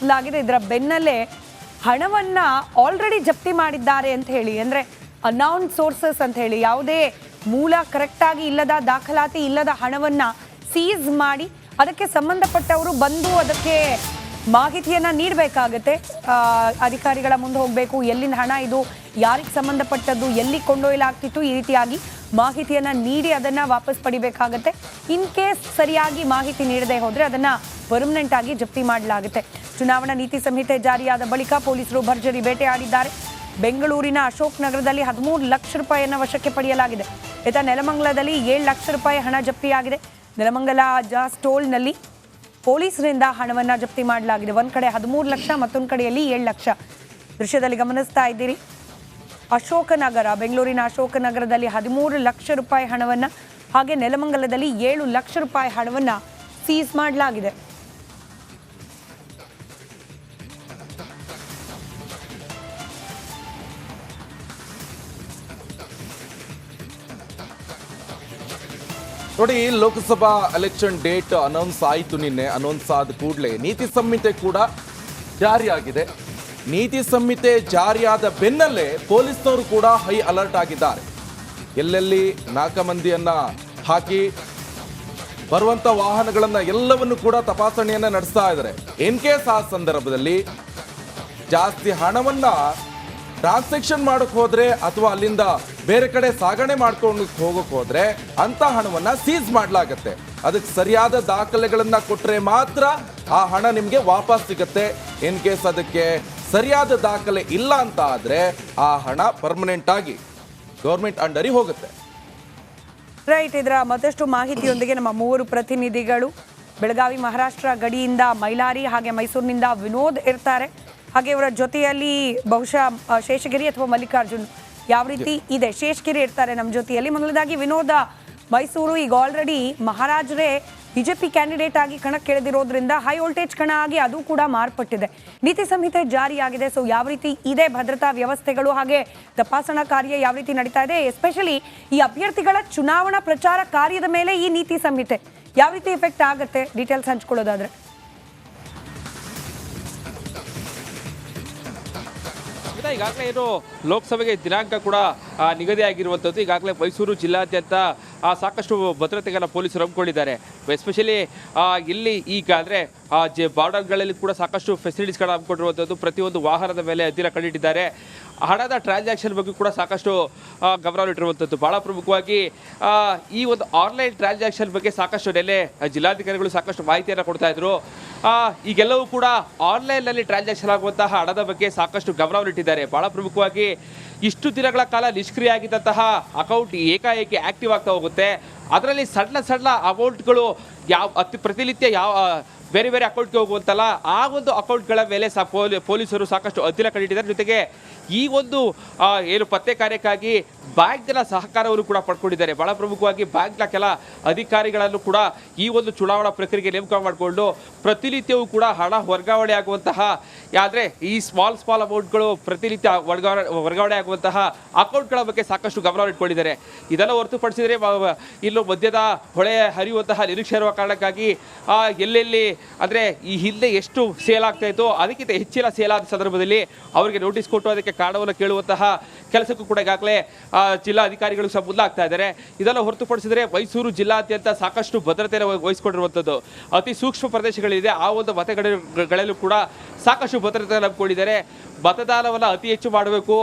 ವಹಿಸಲಾಗಿದೆ. ಇದರ ಬೆನ್ನಲ್ಲೇ ಹಣವನ್ನ ಆಲ್ರೆಡಿ ಜಪ್ತಿ ಮಾಡಿದ್ದಾರೆ ಅಂತ ಹೇಳಿ, ಅಂದ್ರೆ ಅನೌನ್ ಸೋರ್ಸಸ್ ಅಂತ ಹೇಳಿ ಯಾವುದೇ ಮೂಲ ಕರೆಕ್ಟ್ ಆಗಿ ಇಲ್ಲದ ದಾಖಲಾತಿ ಇಲ್ಲದ ಹಣವನ್ನ ಸೀಸ್ ಮಾಡಿ ಅದಕ್ಕೆ ಸಂಬಂಧಪಟ್ಟವರು ಬಂದು ಅದಕ್ಕೆ ಮಾಹಿತಿಯನ್ನ ನೀಡಬೇಕಾಗತ್ತೆ. ಅಧಿಕಾರಿಗಳ ಮುಂದೆ ಹೋಗಬೇಕು, ಎಲ್ಲಿಂದ ಹಣ ಇದು, ಯಾರಿಗೆ ಸಂಬಂಧಪಟ್ಟದ್ದು, ಎಲ್ಲಿ ಕೊಂಡೊಯ್ಯಲಾಗ್ತಿತ್ತು, ಈ ರೀತಿಯಾಗಿ ಮಾಹಿತಿಯನ್ನ ನೀಡಿ ಅದನ್ನ ವಾಪಸ್ ಪಡಿಬೇಕಾಗತ್ತೆ. ಇನ್ ಕೇಸ್ ಸರಿಯಾಗಿ ಮಾಹಿತಿ ನೀಡದೆ ಹೋದ್ರೆ ಅದನ್ನ ಪರ್ಮನೆಂಟ್ ಆಗಿ ಜಪ್ತಿ ಮಾಡಲಾಗುತ್ತೆ. ಚುನಾವಣಾ ನೀತಿ ಸಂಹಿತೆ ಜಾರಿಯಾದ ಬಳಿಕ ಪೊಲೀಸರು ಭರ್ಜರಿ ಬೇಟೆಯಾಡಿದ್ದಾರೆ. ಬೆಂಗಳೂರಿನ ಅಶೋಕ್ ನಗರದಲ್ಲಿ 13 ಲಕ್ಷ ರೂಪಾಯಿಯನ್ನು ವಶಕ್ಕೆ ಪಡೆಯಲಾಗಿದೆ. ನೆಲಮಂಗಲದಲ್ಲಿ 7 ಲಕ್ಷ ರೂಪಾಯಿ ಹಣ ಜಪ್ತಿಯಾಗಿದೆ. ನೆಲಮಂಗಲ ಜಾಸ್ ಟೋಲ್ನಲ್ಲಿ ಪೊಲೀಸರಿಂದ ಹಣವನ್ನು ಜಪ್ತಿ ಮಾಡಲಾಗಿದೆ. ಒಂದು ಕಡೆ 13 ಲಕ್ಷ, ಮತ್ತೊಂದು ಕಡೆಯಲ್ಲಿ 7 ಲಕ್ಷ. ದೃಶ್ಯದಲ್ಲಿ ಗಮನಿಸ್ತಾ ಇದ್ದೀರಿ. ಅಶೋಕನಗರ, ಬೆಂಗಳೂರಿನ ಅಶೋಕನಗರದಲ್ಲಿ 13 ಲಕ್ಷ ರೂಪಾಯಿ ಹಣವನ್ನು, ಹಾಗೆ ನೆಲಮಂಗಲದಲ್ಲಿ 7 ಲಕ್ಷ ರೂಪಾಯಿ ಹಣವನ್ನು ಸೀಸ್ ಮಾಡಲಾಗಿದೆ. ನೋಡಿ, ಲೋಕಸಭಾ ಎಲೆಕ್ಷನ್ ಡೇಟ್ ಅನೌನ್ಸ್ ಆಯಿತು. ನಿನ್ನೆ ಅನೌನ್ಸ್ ಆದ ಕೂಡಲೇ ನೀತಿ ಸಂಹಿತೆ ಕೂಡ ಜಾರಿಯಾಗಿದೆ. ನೀತಿ ಸಂಹಿತೆ ಜಾರಿಯಾದ ಬೆನ್ನಲ್ಲೇ ಪೊಲೀಸ್ನವರು ಕೂಡ ಹೈ ಅಲರ್ಟ್ ಆಗಿದ್ದಾರೆ. ಎಲ್ಲೆಲ್ಲಿ ನಾಕಾಬಂದಿಯನ್ನ ಹಾಕಿ ಬರುವಂತ ವಾಹನಗಳನ್ನ ಎಲ್ಲವನ್ನು ಕೂಡ ತಪಾಸಣೆಯನ್ನ ನಡೆಸ್ತಾ ಇದ್ದಾರೆ. ಇನ್ ಕೇಸ್ ಆ ಸಂದರ್ಭದಲ್ಲಿ ಜಾಸ್ತಿ ಹಣವನ್ನ ಟ್ರಾನ್ಸಾಕ್ಷನ್ ಮಾಡೋಕೆ ಹೋದ್ರೆ ಅಥವಾ ಅಲ್ಲಿಂದ ಬೇರೆ ಕಡೆ ಸಾಗಣೆ ಮಾಡ್ಕೊಂಡು ಹೋಗೋಕೆ ಹೋದ್ರೆ ಅಂತ ಹಣವನ್ನ ಸೀಸ್ ಮಾಡಲಾಗತ್ತೆ. ಅದಕ್ಕೆ ಸರಿಯಾದ ದಾಖಲೆಗಳನ್ನ ಕೊಟ್ಟರೆ ಮಾತ್ರ ಆ ಹಣ ನಿಮಗೆ ವಾಪಸ್ ಸಿಗುತ್ತೆ. ಇನ್ ಕೇಸ್ ಅದಕ್ಕೆ ಸರಿಯಾದ ದಾಖಲೆ ಇಲ್ಲ ಅಂತ ಆದ್ರೆ ಆ ಹಣ ಪರ್ಮನೆಂಟ್ ಆಗಿ ಗೌರ್ಮೆಂಟ್ ಅಂಡರಿಗೆ ಹೋಗುತ್ತೆ. ರೈಟ್, ಇದರ ಮತ್ತಷ್ಟು ಮಾಹಿತಿಯೊಂದಿಗೆ ನಮ್ಮ 3 ಪ್ರತಿನಿಧಿಗಳು ಬೆಳಗಾವಿ ಮಹಾರಾಷ್ಟ್ರ ಗಡಿಯಿಂದ ಮೈಲಾರಿ ಹಾಗೆ ಮೈಸೂರಿನಿಂದ ವಿನೋದ್ ಇರ್ತಾರೆ. ಹಾಗೆ ಇವರ ಜೊತೆಯಲ್ಲಿ ಬಹುಶಃ ಶೇಷಗಿರಿ ಅಥವಾ ಮಲ್ಲಿಕಾರ್ಜುನ್ ಯಾವ ರೀತಿ ಇದೆ, ಶೇಷಗಿರಿ ಇರ್ತಾರೆ ನಮ್ಮ ಜೊತೆಯಲ್ಲಿ. ಮೊದಲದಾಗಿ ವಿನೋದ, ಮೈಸೂರು ಈಗ ಆಲ್ರೆಡಿ ಮಹಾರಾಜರೇ ಬಿಜೆಪಿ ಕ್ಯಾಂಡಿಡೇಟ್ ಆಗಿ ಕಣಕ್ಕಿಳಿದಿರೋದ್ರಿಂದ ಹೈ ವೋಲ್ಟೇಜ್ ಕಣ ಆಗಿ ಅದು ಕೂಡ ಮಾರ್ಪಟ್ಟಿದೆ. ನೀತಿ ಸಂಹಿತೆ ಜಾರಿಯಾಗಿದೆ. ಸೊ ಯಾವ ರೀತಿ ಇದೆ ಭದ್ರತಾ ವ್ಯವಸ್ಥೆಗಳು ಹಾಗೆ ತಪಾಸಣಾ ಕಾರ್ಯ ಯಾವ ರೀತಿ ನಡೀತಾ ಇದೆ, ಎಸ್ಪೆಷಲಿ ಈ ಅಭ್ಯರ್ಥಿಗಳ ಚುನಾವಣಾ ಪ್ರಚಾರ ಕಾರ್ಯದ ಮೇಲೆ ಈ ನೀತಿ ಸಂಹಿತೆ ಯಾವ ರೀತಿ ಎಫೆಕ್ಟ್ ಆಗುತ್ತೆ, ಡೀಟೇಲ್ಸ್ ಹಂಚ್ಕೊಳ್ಳೋದಾದ್ರೆ? ಈಗಾಗಲೇ ಏನು ಲೋಕಸಭೆಗೆ ದಿನಾಂಕ ಕೂಡ ನಿಗದಿಯಾಗಿರುವಂಥದ್ದು. ಈಗಾಗಲೇ ಮೈಸೂರು ಜಿಲ್ಲಾದ್ಯಂತ ಸಾಕಷ್ಟು ಭದ್ರತೆಗಳ ಪೊಲೀಸರು ಹಮ್ಮಿಕೊಂಡಿದ್ದಾರೆ. ಎಸ್ಪೆಷಲಿ ಇಲ್ಲಿ ಈಗ ಅಂದರೆ ಬಾರ್ಡರ್ಗಳಲ್ಲಿ ಕೂಡ ಸಾಕಷ್ಟು ಫೆಸಿಲಿಟೀಸ್ಗಳು ಹಮ್ಮಿಕೊಂಡಿರುವಂಥದ್ದು. ಪ್ರತಿಯೊಂದು ವಾಹನದ ಮೇಲೆ ಹದ್ದಿನ ಕಣ್ಣಿಟ್ಟಿದ್ದಾರೆ. ಹಣದ ಟ್ರಾನ್ಸಾಕ್ಷನ್ ಬಗ್ಗೆ ಕೂಡ ಸಾಕಷ್ಟು ಗಮನವಿಟ್ಟಿರುವಂಥದ್ದು. ಭಾಳ ಪ್ರಮುಖವಾಗಿ ಈ ಒಂದು ಆನ್ಲೈನ್ ಟ್ರಾನ್ಸಾಕ್ಷನ್ ಬಗ್ಗೆ ಸಾಕಷ್ಟು ನೆಲೆ ಜಿಲ್ಲಾಧಿಕಾರಿಗಳು ಸಾಕಷ್ಟು ಮಾಹಿತಿಯನ್ನು ಕೊಡ್ತಾ ಇದ್ರು. ಈಗೆಲ್ಲವೂ ಕೂಡ ಆನ್ಲೈನ್ನಲ್ಲಿ ಟ್ರಾನ್ಸಾಕ್ಷನ್ ಆಗುವಂತಹ ಹಣದ ಬಗ್ಗೆ ಸಾಕಷ್ಟು ಗಮನವಿಟ್ಟಿದ್ದಾರೆ. ಭಾಳ ಪ್ರಮುಖವಾಗಿ ಇಷ್ಟು ದಿನಗಳ ಕಾಲ ನಿಷ್ಕ್ರಿಯ ಆಗಿದ್ದಂತಹ ಅಕೌಂಟ್ ಏಕಾಏಕಿ ಆಕ್ಟಿವ್ ಆಗ್ತಾ ಹೋಗುತ್ತೆ. ಅದರಲ್ಲಿ ಸಣ್ಣ ಅಮೌಂಟ್ಗಳು ಪ್ರತಿನಿತ್ಯ ಬೇರೆ ಬೇರೆ ಅಕೌಂಟ್ಗೆ ಹೋಗುವಂತಲ್ಲ, ಆ ಒಂದು ಅಕೌಂಟ್ಗಳ ಮೇಲೆ ಪೊಲೀಸರು ಸಾಕಷ್ಟು ಹದ್ದಿನ ಕಣ್ಣಿಟ್ಟಿದ್ದಾರೆ. ಜೊತೆಗೆ ಈ ಒಂದು ಏನು ಪತ್ತೆ ಕಾರ್ಯಕ್ಕಾಗಿ ಬ್ಯಾಂಕ್ನ ಸಹಕಾರವನ್ನು ಕೂಡ ಪಡ್ಕೊಂಡಿದ್ದಾರೆ. ಬಹಳ ಪ್ರಮುಖವಾಗಿ ಬ್ಯಾಂಕ್ನ ಕೆಲ ಅಧಿಕಾರಿಗಳನ್ನು ಕೂಡ ಈ ಒಂದು ಚುನಾವಣಾ ಪ್ರಕ್ರಿಯೆಗೆ ನೇಮಕ ಮಾಡಿಕೊಂಡು ಪ್ರತಿನಿತ್ಯವೂ ಕೂಡ ಹಣ ವರ್ಗಾವಣೆ ಆಗುವಂತಹ, ಆದರೆ ಈ ಸ್ಮಾಲ್ ಅಮೌಂಟ್ಗಳು ಪ್ರತಿನಿತ್ಯ ವರ್ಗಾವಣೆ ಆಗುವಂತಹ ಅಕೌಂಟ್ಗಳ ಬಗ್ಗೆ ಸಾಕಷ್ಟು ಗಮನ ಇಟ್ಕೊಂಡಿದ್ದಾರೆ. ಇದನ್ನು ಹೊರತುಪಡಿಸಿದರೆ ಇನ್ನು ಮದ್ಯದ ಹೊಳೆ ಹರಿಯುವಂತಹ ನಿರೀಕ್ಷೆ ಇರುವ ಕಾರಣಕ್ಕಾಗಿ ಎಲ್ಲೆಲ್ಲಿ ಅಂದರೆ ಈ ಹಿಂದೆ ಎಷ್ಟು ಸೇಲ್ ಆಗ್ತಾ ಇತ್ತು ಅದಕ್ಕಿಂತ ಹೆಚ್ಚಿನ ಸೇಲ್ ಆದ ಸಂದರ್ಭದಲ್ಲಿ ಅವರಿಗೆ ನೋಟಿಸ್ ಕೊಟ್ಟು ಅದಕ್ಕೆ ಕಾರಣವನ್ನು ಕೇಳುವಂತಹ ಕೆಲಸಕ್ಕೂ ಕೂಡ ಈಗಾಗಲೇ ಜಿಲ್ಲಾ ಅಧಿಕಾರಿಗಳು ಸಹ ಮುಂದಾಗ್ತಾ ಇದ್ದಾರೆ. ಇದನ್ನು ಹೊರತುಪಡಿಸಿದರೆ ಮೈಸೂರು ಜಿಲ್ಲಾದ್ಯಂತ ಸಾಕಷ್ಟು ಭದ್ರತೆಯನ್ನು ವಹಿಸಿಕೊಂಡಿರುವಂಥದ್ದು. ಅತಿ ಸೂಕ್ಷ್ಮ ಪ್ರದೇಶಗಳಿದೆ. ಆ ಒಂದು ಮತಗಳೆಗಳಲ್ಲೂ ಕೂಡ ಸಾಕಷ್ಟು ಭದ್ರತೆಯನ್ನು ನಂಬಿಕೊಂಡಿದ್ದಾರೆ. ಮತದಾನವನ್ನು ಅತಿ ಹೆಚ್ಚು ಮಾಡಬೇಕು,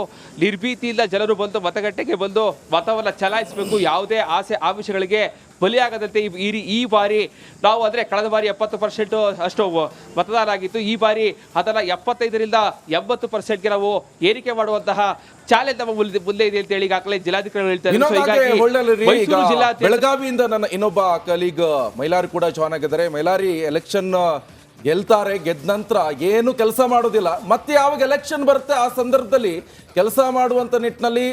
ನಿರ್ಭೀತಿಯಿಂದ ಜನರು ಬಂದು ಮತಗಟ್ಟೆಗೆ ಬಂದು ಮತವನ್ನು ಚಲಾಯಿಸಬೇಕು, ಯಾವುದೇ ಆಸೆ ಆಮಿಷಗಳಿಗೆ ಬಲಿಯಾಗದಂತೆ ಈ ಬಾರಿ ನಾವು ಅಂದರೆ ಕಳೆದ ಬಾರಿ 70% ಅಷ್ಟು ಮತದಾನ ಆಗಿತ್ತು. ಈ ಬಾರಿ ಅದನ್ನು 75ರಿಂದ 80%ಗೆ ನಾವು ಏರಿಕೆ ಮಾಡುವಂತಹ ಚಾಲೆಂಜ್ ನಮ್ಮ ಮುಂದೆ ಇದೆ ಅಂತ ಹೇಳಿ ಈಗಾಗಲೇ ಜಿಲ್ಲಾಧಿಕಾರಿಗಳು ಹೇಳ್ತಾರೆ. ಬೆಳಗಾವಿಯಿಂದ ನನ್ನ ಇನ್ನೊಬ್ಬ ಕಲೀಗ್ ಮೈಲಾರಿ ಕೂಡ ಜಾಯ್ನ್ ಆಗಿದ್ದಾರೆ. ಮೈಲಾರಿ, ಎಲೆಕ್ಷನ್ ಗೆಲ್ತಾರೆ, ಗೆದ್ದ ನಂತರ ಏನು ಕೆಲಸ ಮಾಡೋದಿಲ್ಲ, ಮತ್ತೆ ಯಾವಾಗ ಎಲೆಕ್ಷನ್ ಬರುತ್ತೆ ಆ ಸಂದರ್ಭದಲ್ಲಿ ಕೆಲಸ ಮಾಡುವಂತ ನಿಟ್ಟಿನಲ್ಲಿ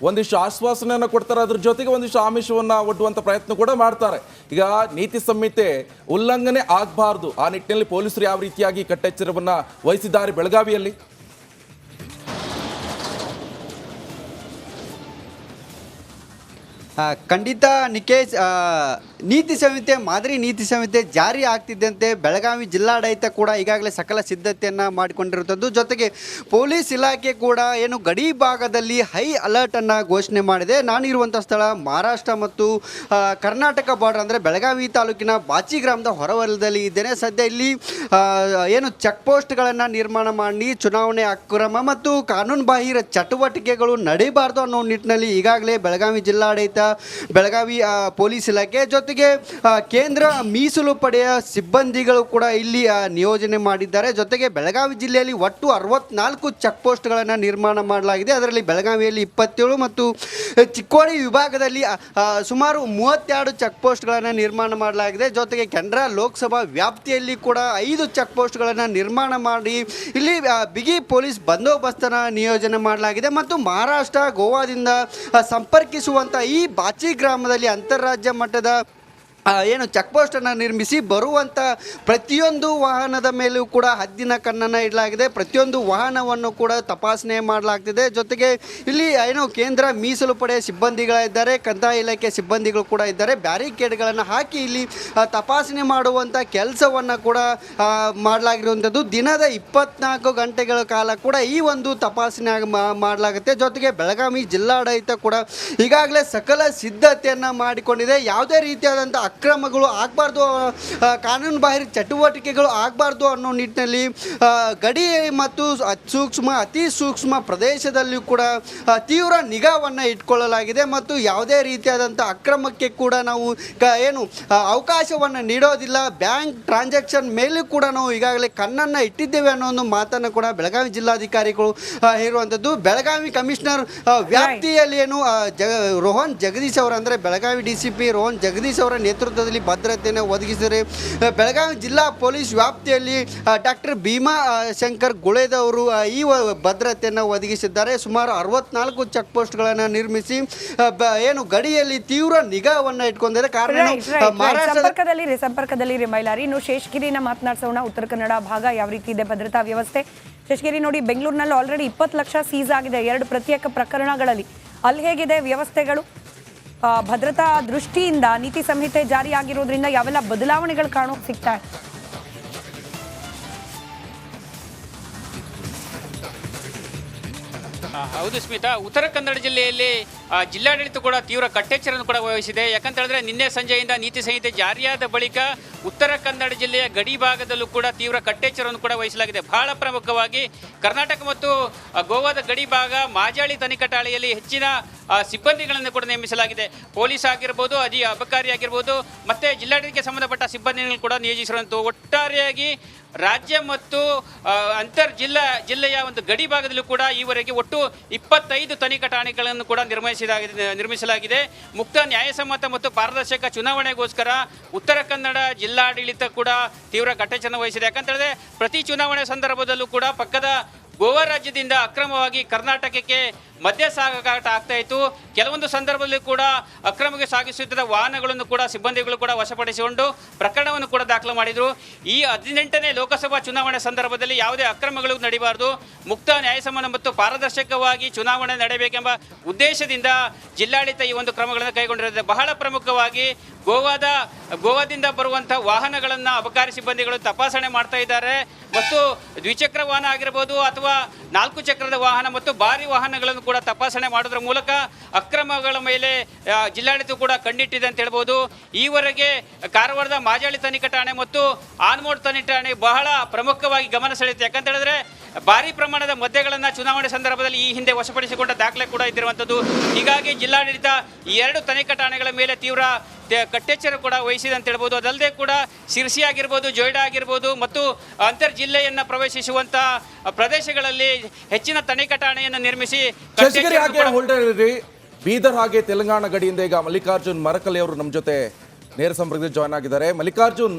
ಒಂದಿಷ್ಟು ಆಶ್ವಾಸನೆಯನ್ನು ಕೊಡ್ತಾರೆ, ಅದ್ರ ಜೊತೆಗೆ ಒಂದಿಷ್ಟು ಆಮಿಷವನ್ನ ಒಡ್ಡುವಂತ ಪ್ರಯತ್ನ ಕೂಡ ಮಾಡ್ತಾರೆ. ಈಗ ನೀತಿ ಸಂಹಿತೆ ಉಲ್ಲಂಘನೆ ಆಗಬಾರ್ದು, ಆ ನಿಟ್ಟಿನಲ್ಲಿ ಪೊಲೀಸರು ಯಾವ ರೀತಿಯಾಗಿ ಕಟ್ಟೆಚ್ಚರವನ್ನ ವಹಿಸಿದ್ದಾರೆ ಬೆಳಗಾವಿಯಲ್ಲಿ? ಖಂಡಿತ ನಿಕೇಶ್, ನೀತಿ ಸಂಹಿತೆ ಮಾದರಿ ನೀತಿ ಸಂಹಿತೆ ಜಾರಿ ಆಗ್ತಿದ್ದಂತೆ ಬೆಳಗಾವಿ ಜಿಲ್ಲಾಡಳಿತ ಕೂಡ ಈಗಾಗಲೇ ಸಕಲ ಸಿದ್ಧತೆಯನ್ನು ಮಾಡಿಕೊಂಡಿರುವಂಥದ್ದು. ಜೊತೆಗೆ ಪೊಲೀಸ್ ಇಲಾಖೆ ಕೂಡ ಏನು ಗಡಿ ಭಾಗದಲ್ಲಿ ಹೈ ಅಲರ್ಟನ್ನು ಘೋಷಣೆ ಮಾಡಿದೆ. ನಾನಿರುವಂಥ ಸ್ಥಳ ಮಹಾರಾಷ್ಟ್ರ ಮತ್ತು ಕರ್ನಾಟಕ ಬಾರ್ಡರ್ ಅಂದರೆ ಬೆಳಗಾವಿ ತಾಲೂಕಿನ ಬಾಚಿ ಗ್ರಾಮದ ಹೊರವಲಯದಲ್ಲಿ ಇದ್ದೇನೆ. ಸದ್ಯ ಇಲ್ಲಿ ಏನು ಚೆಕ್ ಪೋಸ್ಟ್ಗಳನ್ನು ನಿರ್ಮಾಣ ಮಾಡಿ ಚುನಾವಣೆ ಅಕ್ರಮ ಮತ್ತು ಕಾನೂನು ಬಾಹಿರ ಚಟುವಟಿಕೆಗಳು ನಡೀಬಾರ್ದು ಅನ್ನೋ ನಿಟ್ಟಿನಲ್ಲಿ ಈಗಾಗಲೇ ಬೆಳಗಾವಿ ಜಿಲ್ಲಾಡಳಿತ, ಬೆಳಗಾವಿ ಪೊಲೀಸ್ ಇಲಾಖೆ ಜೊತೆಗೆ ಕೇಂದ್ರ ಮೀಸಲು ಪಡೆಯ ಸಿಬ್ಬಂದಿಗಳು ಕೂಡ ಇಲ್ಲಿ ನಿಯೋಜನೆ ಮಾಡಿದ್ದಾರೆ. ಜೊತೆಗೆ ಬೆಳಗಾವಿ ಜಿಲ್ಲೆಯಲ್ಲಿ ಒಟ್ಟು 64 ಚೆಕ್ ಪೋಸ್ಟ್ಗಳನ್ನು ನಿರ್ಮಾಣ ಮಾಡಲಾಗಿದೆ. ಅದರಲ್ಲಿ ಬೆಳಗಾವಿಯಲ್ಲಿ 27 ಮತ್ತು ಚಿಕ್ಕೋಡಿ ವಿಭಾಗದಲ್ಲಿ ಸುಮಾರು 32 ಚೆಕ್ ಪೋಸ್ಟ್ಗಳನ್ನು ನಿರ್ಮಾಣ ಮಾಡಲಾಗಿದೆ. ಜೊತೆಗೆ ಕೆನರಾ ಲೋಕಸಭಾ ವ್ಯಾಪ್ತಿಯಲ್ಲಿ ಕೂಡ 5 ಚೆಕ್ ಪೋಸ್ಟ್ಗಳನ್ನು ನಿರ್ಮಾಣ ಮಾಡಿ ಇಲ್ಲಿ ಬಿಗಿ ಪೊಲೀಸ್ ಬಂದೋಬಸ್ತನ್ನು ನಿಯೋಜನೆ ಮಾಡಲಾಗಿದೆ. ಮತ್ತು ಮಹಾರಾಷ್ಟ್ರ ಗೋವಾದಿಂದ ಸಂಪರ್ಕಿಸುವಂಥ ಈ ಬಾಚಿ ಗ್ರಾಮದಲ್ಲಿ ಅಂತಾರಾಜ್ಯ ಮಟ್ಟದ ಏನು ಚೆಕ್ ಪೋಸ್ಟನ್ನು ನಿರ್ಮಿಸಿ ಬರುವಂಥ ಪ್ರತಿಯೊಂದು ವಾಹನದ ಮೇಲೂ ಕೂಡ ಹದ್ದಿನ ಕಣ್ಣನ್ನು ಇಡಲಾಗಿದೆ. ಪ್ರತಿಯೊಂದು ವಾಹನವನ್ನು ಕೂಡ ತಪಾಸಣೆ ಮಾಡಲಾಗ್ತಿದೆ. ಜೊತೆಗೆ ಇಲ್ಲಿ ಏನು ಕೇಂದ್ರ ಮೀಸಲು ಪಡೆ ಸಿಬ್ಬಂದಿಗಳಿದ್ದಾರೆ, ಕಂದಾಯ ಇಲಾಖೆ ಸಿಬ್ಬಂದಿಗಳು ಕೂಡ ಇದ್ದಾರೆ. ಬ್ಯಾರಿಕೇಡ್ಗಳನ್ನು ಹಾಕಿ ಇಲ್ಲಿ ತಪಾಸಣೆ ಮಾಡುವಂಥ ಕೆಲಸವನ್ನು ಕೂಡ ಮಾಡಲಾಗಿರುವಂಥದ್ದು. ದಿನದ 24 ಗಂಟೆಗಳ ಕಾಲ ಕೂಡ ಈ ಒಂದು ತಪಾಸಣೆ ಮಾಡಲಾಗುತ್ತೆ. ಜೊತೆಗೆ ಬೆಳಗಾವಿ ಜಿಲ್ಲಾಡಳಿತ ಕೂಡ ಈಗಾಗಲೇ ಸಕಲ ಸಿದ್ಧತೆಯನ್ನು ಮಾಡಿಕೊಂಡಿದೆ. ಯಾವುದೇ ರೀತಿಯಾದಂಥ ಅಕ್ರಮಗಳು ಆಗಬಾರ್ದು, ಕಾನೂನು ಬಾಹಿರ ಚಟುವಟಿಕೆಗಳು ಆಗಬಾರ್ದು ಅನ್ನೋ ನಿಟ್ಟಿನಲ್ಲಿ ಗಡಿ ಮತ್ತು ಅತಿ ಸೂಕ್ಷ್ಮ ಪ್ರದೇಶದಲ್ಲಿಯೂ ಕೂಡ ತೀವ್ರ ನಿಗಾವನ್ನು ಇಟ್ಕೊಳ್ಳಲಾಗಿದೆ. ಮತ್ತು ಯಾವುದೇ ರೀತಿಯಾದಂಥ ಅಕ್ರಮಕ್ಕೆ ಕೂಡ ನಾವು ಏನು ಅವಕಾಶವನ್ನು ನೀಡೋದಿಲ್ಲ. ಬ್ಯಾಂಕ್ ಟ್ರಾನ್ಸಾಕ್ಷನ್ ಮೇಲೂ ಕೂಡ ನಾವು ಈಗಾಗಲೇ ಕಣ್ಣನ್ನು ಇಟ್ಟಿದ್ದೇವೆ ಅನ್ನೋ ಒಂದು ಮಾತನ್ನು ಕೂಡ ಬೆಳಗಾವಿ ಜಿಲ್ಲಾಧಿಕಾರಿಗಳು ಹೇಳುವಂಥದ್ದು. ಬೆಳಗಾವಿ ಕಮಿಷನರ್ ವ್ಯಾಪ್ತಿಯಲ್ಲಿ ಏನು ರೋಹನ್ ಜಗದೀಶ್ ಅವರು ಅಂದರೆ ಬೆಳಗಾವಿ DCP ರೋಹನ್ ಜಗದೀಶ್ ಅವರ ನೇತೃತ್ವದಲ್ಲಿ ಭದ್ರತೆಯನ್ನು ಒದಗಿಸಿದರೆ ಬೆಳಗಾವಿ ಜಿಲ್ಲಾ ಪೊಲೀಸ್ ವ್ಯಾಪ್ತಿಯಲ್ಲಿ ಡಾಕ್ಟರ್ ಭೀಮಾ ಶಂಕರ್ ಗುಳೇದವರು ಈ ಭದ್ರತೆಯನ್ನು ಒದಗಿಸಿದ್ದಾರೆ. ಸುಮಾರು 64 ಚೆಕ್ ಪೋಸ್ಟ್ಗಳನ್ನು ನಿರ್ಮಿಸಿ ಏನು ಗಡಿಯಲ್ಲಿ ತೀವ್ರ ನಿಗಾವನ್ನು ಇಟ್ಕೊಂಡಿದ್ದಾರೆ. ಕಾರಣ ಸಂಪರ್ಕದಲ್ಲಿ ಮೈಲಾರಿ. ಇನ್ನು ಶೇಷಗಿರಿನ ಮಾತನಾಡಿಸೋಣ. ಉತ್ತರ ಕನ್ನಡ ಭಾಗ ಯಾವ ರೀತಿ ಇದೆ ಭದ್ರತಾ ವ್ಯವಸ್ಥೆ? ಶೇಷಗಿರಿ ನೋಡಿ, ಬೆಂಗಳೂರಿನಲ್ಲಿ ಆಲ್ರೆಡಿ 20 ಲಕ್ಷ ಸೀಸ್ ಆಗಿದೆ 2 ಪ್ರತ್ಯೇಕ ಪ್ರಕರಣಗಳಲ್ಲಿ. ಅಲ್ಲಿ ಹೇಗಿದೆ ವ್ಯವಸ್ಥೆಗಳು? ಭದ್ರತಾ ದೃಷ್ಟಿಯಿಂದ ನೀತಿ ಸಂಹಿತೆ ಜಾರಿಯಾಗಿರೋದ್ರಿಂದ ಯಾವೆಲ್ಲ ಬದಲಾವಣೆಗಳು ಕಾಣೋಕೆ ಸಿಗ್ತಾ ಇದೆ? ಹೌದು ಸ್ಮಿತಾ, ಉತ್ತರ ಕನ್ನಡ ಜಿಲ್ಲೆಯಲ್ಲಿ ಜಿಲ್ಲಾಡಳಿತ ಕೂಡ ತೀವ್ರ ಕಟ್ಟೆಚ್ಚರನ್ನು ಕೂಡ ವಹಿಸಿದೆ. ಯಾಕಂತ ಹೇಳಿದ್ರೆ ನಿನ್ನೆ ಸಂಜೆಯಿಂದ ನೀತಿ ಸಂಹಿತೆ ಜಾರಿಯಾದ ಬಳಿಕ ಉತ್ತರ ಕನ್ನಡ ಜಿಲ್ಲೆಯ ಗಡಿ ಭಾಗದಲ್ಲೂ ಕೂಡ ತೀವ್ರ ಕಟ್ಟೆಚ್ಚರವನ್ನು ಕೂಡ ವಹಿಸಲಾಗಿದೆ. ಬಹಳ ಪ್ರಮುಖವಾಗಿ ಕರ್ನಾಟಕ ಮತ್ತು ಗೋವಾದ ಗಡಿ ಭಾಗ ಮಾಜಾಳಿ ತನಿಖಾ ಠಾಣೆಯಲ್ಲಿ ಹೆಚ್ಚಿನ ಸಿಬ್ಬಂದಿಗಳನ್ನು ಕೂಡ ನೇಮಿಸಲಾಗಿದೆ. ಪೊಲೀಸ್ ಆಗಿರ್ಬೋದು, ಅಬಕಾರಿ ಆಗಿರ್ಬೋದು, ಮತ್ತೆ ಜಿಲ್ಲಾಡಳಿತಕ್ಕೆ ಸಂಬಂಧಪಟ್ಟ ಸಿಬ್ಬಂದಿಗಳನ್ನು ಕೂಡ ನಿಯೋಜಿಸಿರುವಂಥ ಒಟ್ಟಾರೆಯಾಗಿ ರಾಜ್ಯ ಮತ್ತು ಜಿಲ್ಲೆಯ ಒಂದು ಗಡಿ ಭಾಗದಲ್ಲೂ ಕೂಡ ಈವರೆಗೆ ಒಟ್ಟು 25 ತನಿಖಾ ಠಾಣೆಗಳನ್ನು ಕೂಡ ನಿರ್ಮಿಸಲಾಗಿದೆ. ಮುಕ್ತ ನ್ಯಾಯಸಮ್ಮತ ಮತ್ತು ಪಾರದರ್ಶಕ ಚುನಾವಣೆಗೋಸ್ಕರ ಉತ್ತರ ಕನ್ನಡ ಜಿಲ್ಲಾಡಳಿತ ಕೂಡ ತೀವ್ರ ಕಟ್ಟೆಚ್ಚರ ವಹಿಸಿದೆ. ಯಾಕಂತೇಳಿದ್ರೆ ಪ್ರತಿ ಚುನಾವಣೆ ಸಂದರ್ಭದಲ್ಲೂ ಕೂಡ ಪಕ್ಕದ ಗೋವಾ ರಾಜ್ಯದಿಂದ ಅಕ್ರಮವಾಗಿ ಕರ್ನಾಟಕಕ್ಕೆ ಮದ್ಯ ಸಾಗಾಟ ಆಗ್ತಾ ಇತ್ತು. ಕೆಲವೊಂದು ಸಂದರ್ಭದಲ್ಲಿ ಕೂಡ ಅಕ್ರಮಕ್ಕೆ ಸಾಗಿಸುತ್ತಿದ್ದ ವಾಹನಗಳನ್ನು ಕೂಡ ಸಿಬ್ಬಂದಿಗಳು ಕೂಡ ವಶಪಡಿಸಿಕೊಂಡು ಪ್ರಕರಣವನ್ನು ಕೂಡ ದಾಖಲು ಮಾಡಿದರು. ಈ 18ನೇ ಲೋಕಸಭಾ ಚುನಾವಣೆ ಸಂದರ್ಭದಲ್ಲಿ ಯಾವುದೇ ಅಕ್ರಮಗಳು ನಡೀಬಾರದು, ಮುಕ್ತ ನ್ಯಾಯಸಮ್ಮತ ಮತ್ತು ಪಾರದರ್ಶಕವಾಗಿ ಚುನಾವಣೆ ನಡೆಯಬೇಕೆಂಬ ಉದ್ದೇಶದಿಂದ ಜಿಲ್ಲಾಡಳಿತ ಈ ಒಂದು ಕ್ರಮಗಳನ್ನು ಕೈಗೊಂಡಿರುತ್ತದೆ. ಬಹಳ ಪ್ರಮುಖವಾಗಿ ಗೋವಾದಿಂದ ಬರುವಂಥ ವಾಹನಗಳನ್ನು ಅಬಕಾರಿ ಸಿಬ್ಬಂದಿಗಳು ತಪಾಸಣೆ ಮಾಡ್ತಾ ಇದ್ದಾರೆ. ಮತ್ತು ದ್ವಿಚಕ್ರ ವಾಹನ ಆಗಿರ್ಬೋದು ಅಥವಾ 4 ಚಕ್ರದ ವಾಹನ ಮತ್ತು ಭಾರಿ ವಾಹನಗಳನ್ನು ಕೂಡ ತಪಾಸಣೆ ಮಾಡೋದ್ರ ಮೂಲಕ ಅಕ್ರಮಗಳ ಮೇಲೆ ಜಿಲ್ಲಾಡಳಿತ ಕೂಡ ಕಣ್ಣಿಟ್ಟಿದೆ ಅಂತ ಹೇಳ್ಬೋದು. ಈವರೆಗೆ ಕಾರವಾರದ ಮಾಜಾಳಿ ತನಿಖಾ ಠಾಣೆ ಮತ್ತು ಆನ್ಮೋಡ್ ತನಿಖಾ ಠಾಣೆ ಬಹಳ ಪ್ರಮುಖವಾಗಿ ಗಮನ ಸೆಳೆಯುತ್ತೆ. ಯಾಕಂತ ಹೇಳಿದ್ರೆ ಭಾರಿ ಪ್ರಮಾಣದ ಮದ್ಯಗಳನ್ನು ಚುನಾವಣೆ ಸಂದರ್ಭದಲ್ಲಿ ಈ ಹಿಂದೆ ವಶಪಡಿಸಿಕೊಂಡ ದಾಖಲೆ ಕೂಡ ಇದ್ದಿರುವಂಥದ್ದು. ಹೀಗಾಗಿ ಜಿಲ್ಲಾಡಳಿತ ಈ 2 ತನಿಖಾ ಠಾಣೆಗಳ ಮೇಲೆ ತೀವ್ರ ಕಟ್ಟೆಚ್ಚರ ಕೂಡ ವಹಿಸಿದೆ ಅಂತ ಹೇಳ್ಬೋದು. ಅದಲ್ಲದೆ ಕೂಡ ಶಿರ್ಸಿ ಆಗಿರ್ಬೋದು, ಜೊಯ್ಡಾ ಆಗಿರ್ಬೋದು ಮತ್ತು ಅಂತರ್ ಜಿಲ್ಲೆಯನ್ನು ಪ್ರವೇಶಿಸುವಂತ ಪ್ರದೇಶಗಳಲ್ಲಿ ಹೆಚ್ಚಿನ ತನಿಖಾ ಠಾಣೆಯನ್ನು ನಿರ್ಮಿಸಿ ಬೀದರ್ ಹಾಗೆ ತೆಲಂಗಾಣ ಗಡಿಯಿಂದ ಈಗ ಮಲ್ಲಿಕಾರ್ಜುನ್ ಮರಕಲೆ ಅವರು ನಮ್ಮ ಜೊತೆ ನೇರ ಸಂಪರ್ಕದಲ್ಲಿ ಜಾಯ್ನ್ ಆಗಿದ್ದಾರೆ. ಮಲ್ಲಿಕಾರ್ಜುನ್,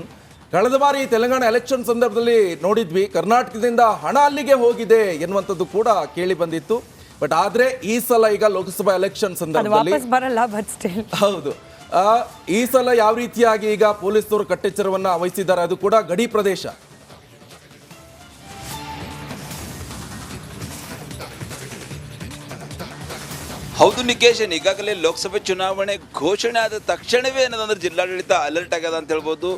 ಕಳೆದ ಬಾರಿ ತೆಲಂಗಾಣ ಎಲೆಕ್ಷನ್ ಸಂದರ್ಭದಲ್ಲಿ ನೋಡಿದ್ವಿ, ಕರ್ನಾಟಕದಿಂದ ಹಣ ಅಲ್ಲಿಗೆ ಹೋಗಿದೆ ಎನ್ನುವಂಥದ್ದು ಕೂಡ ಕೇಳಿ ಬಂದಿತ್ತು. ಬಟ್ ಆದ್ರೆ ಈ ಸಲ ಈಗ ಲೋಕಸಭಾ ಎಲೆಕ್ಷನ್ ಸಂದರ್ಭದಲ್ಲಿ ಹೌದು, ಈ ಸಲ ಯಾವ ರೀತಿಯಾಗಿ ಈಗ ಪೊಲೀಸರು ಕಟ್ಟೆಚ್ಚರವನ್ನ ವಹಿಸಿದ್ದಾರೆ, ಅದು ಕೂಡ ಗಡಿ ಪ್ರದೇಶ. ಹೌದು ನಿಕೇಶನ್, ಈಗಾಗಲೇ ಲೋಕಸಭೆ ಚುನಾವಣೆ ಘೋಷಣೆ ಆದ ತಕ್ಷಣವೇ ಏನದಂದ್ರೆ ಜಿಲ್ಲಾಡಳಿತ ಅಲರ್ಟ್ ಆಗ್ಯದ ಅಂತ ಹೇಳ್ಬೋದು.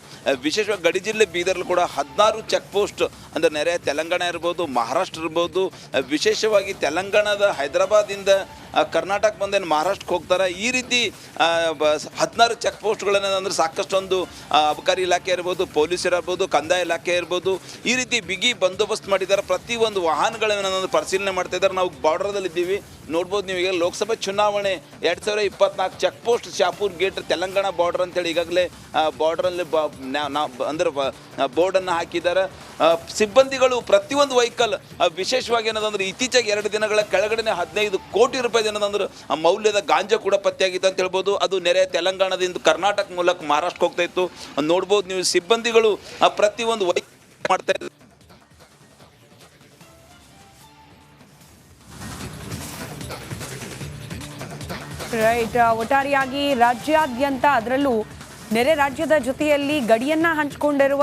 ವಿಶೇಷವಾಗಿ ಗಡಿ ಜಿಲ್ಲೆ ಬೀದರ್ಲು ಕೂಡ 16 ಚೆಕ್ ಪೋಸ್ಟ್ ಅಂದರೆ ನೆರೆ ತೆಲಂಗಾಣ ಇರ್ಬೋದು, ಮಹಾರಾಷ್ಟ್ರ ಇರ್ಬೋದು, ವಿಶೇಷವಾಗಿ ತೆಲಂಗಾಣದ ಹೈದರಾಬಾದಿಂದ ಕರ್ನಾಟಕ ಬಂದೇನು ಮಹಾರಾಷ್ಟ್ರಕ್ಕೆ ಹೋಗ್ತಾರೆ. ಈ ರೀತಿ 16 ಚೆಕ್ ಪೋಸ್ಟ್ಗಳೇನಂದ್ರೆ ಸಾಕಷ್ಟು ಒಂದು ಅಬಕಾರಿ ಇಲಾಖೆ ಇರ್ಬೋದು, ಪೊಲೀಸ್ ಇರ್ಬೋದು, ಕಂದಾಯ ಇಲಾಖೆ ಇರ್ಬೋದು, ಈ ರೀತಿ ಬಿಗಿ ಬಂದೋಬಸ್ತ್ ಮಾಡಿದ್ದಾರೆ. ಪ್ರತಿಯೊಂದು ವಾಹನಗಳೇನಂದ್ರೆ ಪರಿಶೀಲನೆ ಮಾಡ್ತಾ ಇದ್ದಾರೆ. ನಾವು ಬಾರ್ಡರ್ದಲ್ಲಿ ಇದ್ದೀವಿ, ನೋಡ್ಬೋದು ನೀವು. ಈಗ ಲೋಕಸಭೆ ಚುನಾವಣೆ 2024 check post Shapur gate Telangana border ಅಂತೇಳಿ ಈಗಾಗಲೇ ಬಾರ್ಡ್ರಲ್ಲಿ ಅಂದ್ರೆ ಬೋರ್ಡನ್ನು ಹಾಕಿದ್ದಾರೆ. ಸಿಬ್ಬಂದಿಗಳು ಪ್ರತಿಯೊಂದು ವೆಹಿಕಲ್ ವಿಶೇಷವಾಗಿ ಏನದಂದ್ರೆ ಇತ್ತೀಚೆಗೆ 2 ದಿನಗಳ ಕೆಳಗಡೆ 15 ಕೋಟಿ ರೂಪಾಯಿ ಏನದಂದ್ರೆ ಮೌಲ್ಯದ ಗಾಂಜಾ ಕೂಡ ಪತ್ತೆಯಾಗಿತ್ತು ಅಂತ ಹೇಳ್ಬೋದು. ಅದು ನೆರೆ ತೆಲಂಗಾಣದಿಂದ ಕರ್ನಾಟಕ ಮೂಲಕ ಮಹಾರಾಷ್ಟ್ರಕ್ಕೆ ಹೋಗ್ತಾ ಇತ್ತು. ನೋಡ್ಬೋದು ನೀವು, ಸಿಬ್ಬಂದಿಗಳು ಪ್ರತಿಯೊಂದು ವೆಹಿಕಲ್ ಮಾಡ್ತಾ ಇದ್ದಾರೆ. ರೈಟ್. ಒಟ್ಟಾರೆಯಾಗಿ ರಾಜ್ಯಾದ್ಯಂತ ಅದರಲ್ಲೂ ನೆರೆ ರಾಜ್ಯದ ಜೊತೆಯಲ್ಲಿ ಗಡಿಯನ್ನ ಹಂಚಿಕೊಂಡಿರುವ